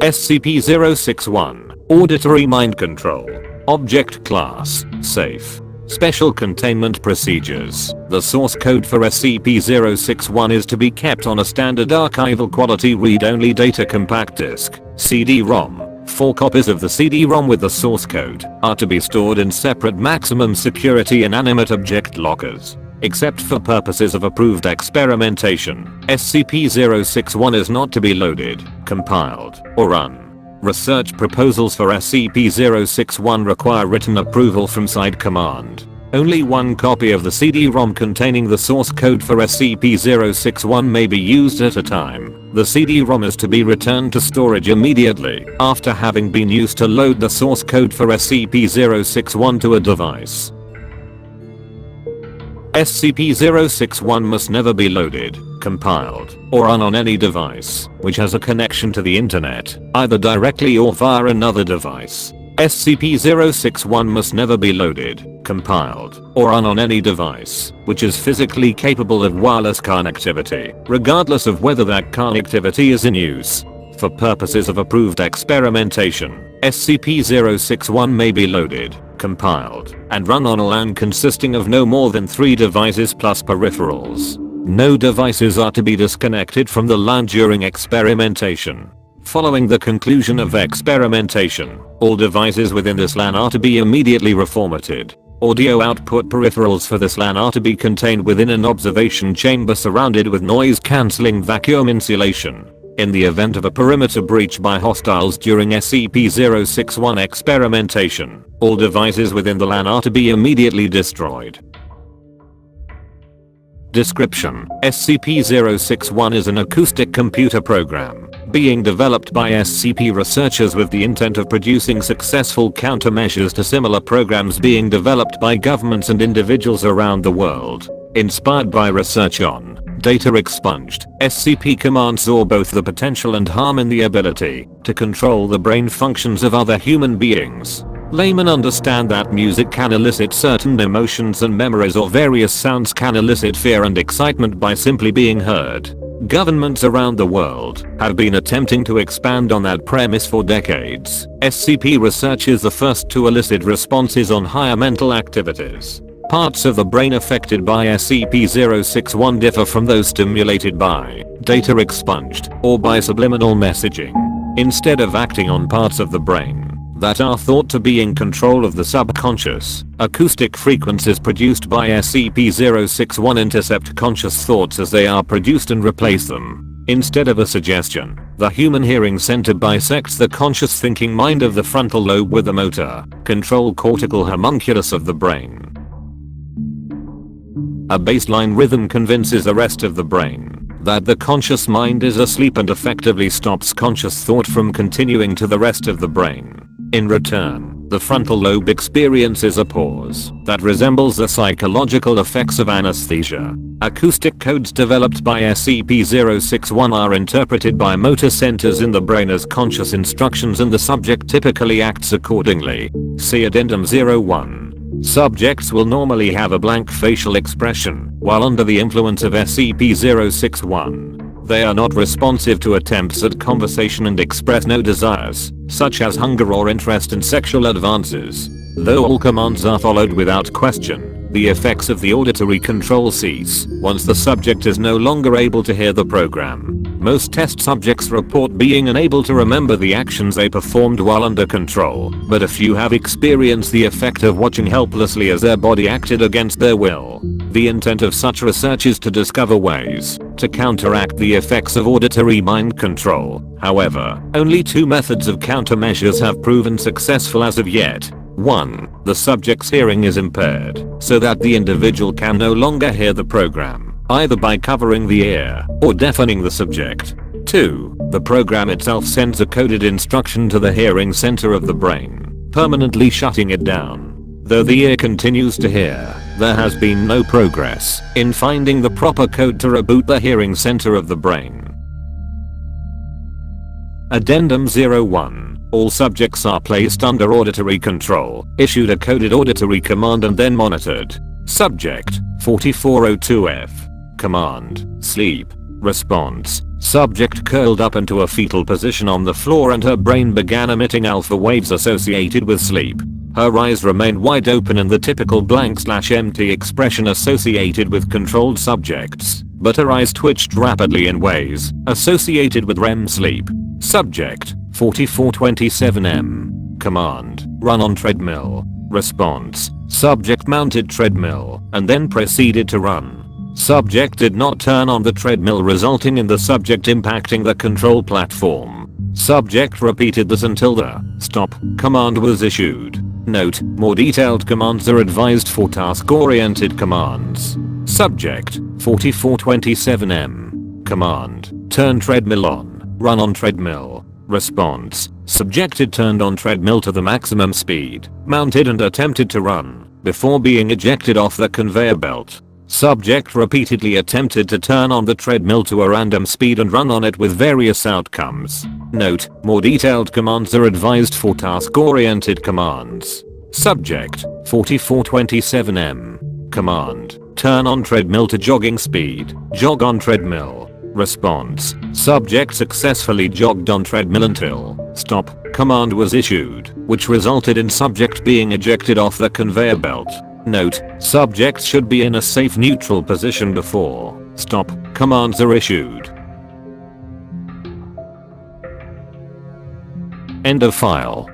SCP-061, Auditory Mind Control. Object Class, Safe. Special Containment Procedures. The source code for SCP-061 is to be kept on a standard archival quality read-only data compact disk, CD-ROM. 4 copies of the CD-ROM with the source code are to be stored in separate maximum security inanimate object lockers. Except for purposes of approved experimentation, SCP-061 is not to be loaded, compiled, or run. Research proposals for SCP-061 require written approval from Side Command. Only 1 copy of the CD-ROM containing the source code for SCP-061 may be used at a time. The CD-ROM is to be returned to storage immediately after having been used to load the source code for SCP-061 to a device. SCP-061 must never be loaded, compiled, or run on any device which has a connection to the internet, either directly or via another device. SCP-061 must never be loaded, compiled, or run on any device which is physically capable of wireless connectivity, regardless of whether that connectivity is in use. For purposes of approved experimentation, SCP-061 may be loaded, compiled, and run on a LAN consisting of no more than 3 devices plus peripherals. No devices are to be disconnected from the LAN during experimentation. Following the conclusion of experimentation, all devices within this LAN are to be immediately reformatted. Audio output peripherals for this LAN are to be contained within an observation chamber surrounded with noise-cancelling vacuum insulation. In the event of a perimeter breach by hostiles during SCP-061 experimentation, all devices within the LAN are to be immediately destroyed. Description: SCP-061 is an acoustic computer program being developed by SCP researchers with the intent of producing successful countermeasures to similar programs being developed by governments and individuals around the world. Inspired by research on data expunged, SCP Command saw both the potential and harm in the ability to control the brain functions of other human beings. Laymen understand that music can elicit certain emotions and memories, or various sounds can elicit fear and excitement by simply being heard. Governments around the world have been attempting to expand on that premise for decades. SCP research is the first to elicit responses on higher mental activities. Parts of the brain affected by SCP-061 differ from those stimulated by data expunged or by subliminal messaging. Instead of acting on parts of the brain that are thought to be in control of the subconscious, acoustic frequencies produced by SCP-061 intercept conscious thoughts as they are produced and replace them. Instead of a suggestion, the human hearing center bisects the conscious thinking mind of the frontal lobe with the motor control cortical homunculus of the brain. A baseline rhythm convinces the rest of the brain that the conscious mind is asleep and effectively stops conscious thought from continuing to the rest of the brain. In return, the frontal lobe experiences a pause that resembles the psychological effects of anesthesia. Acoustic codes developed by SCP-061 are interpreted by motor centers in the brain as conscious instructions, and the subject typically acts accordingly. See Addendum 01. Subjects will normally have a blank facial expression while under the influence of SCP-061. They are not responsive to attempts at conversation and express no desires, such as hunger or interest in sexual advances. Though all commands are followed without question, the effects of the auditory control cease once the subject is no longer able to hear the program. Most test subjects report being unable to remember the actions they performed while under control, but a few have experienced the effect of watching helplessly as their body acted against their will. The intent of such research is to discover ways to counteract the effects of auditory mind control. However, only 2 methods of countermeasures have proven successful as of yet. 1. The subject's hearing is impaired, so that the individual can no longer hear the program, either by covering the ear or deafening the subject. 2. The program itself sends a coded instruction to the hearing center of the brain, permanently shutting it down. Though the ear continues to hear, there has been no progress in finding the proper code to reboot the hearing center of the brain. Addendum 01. All subjects are placed under auditory control, issued a coded auditory command and then monitored. Subject 4402F. Command: sleep. Response: Subject curled up into a fetal position on the floor and her brain began emitting alpha waves associated with sleep. Her eyes remained wide open in the typical blank/empty expression associated with controlled subjects, but her eyes twitched rapidly in ways associated with REM sleep. Subject 4427M. Command: run on treadmill. Response: subject mounted treadmill and then proceeded to run. Subject did not turn on the treadmill, resulting in the subject impacting the control platform. Subject repeated this until the stop command was issued. Note: more detailed commands are advised for task-oriented commands. Subject 4427M. Command: turn treadmill on. Run on treadmill. Response: subject turned on treadmill to the maximum speed, mounted and attempted to run, before being ejected off the conveyor belt. Subject repeatedly attempted to turn on the treadmill to a random speed and run on it with various outcomes. Note: more detailed commands are advised for task-oriented commands. Subject 4427M. Command: turn on treadmill to jogging speed. Jog on treadmill. Response: subject successfully jogged on treadmill until stop command was issued, which resulted in subject being ejected off the conveyor belt. Note: subjects should be in a safe neutral position before stop commands are issued. End of file.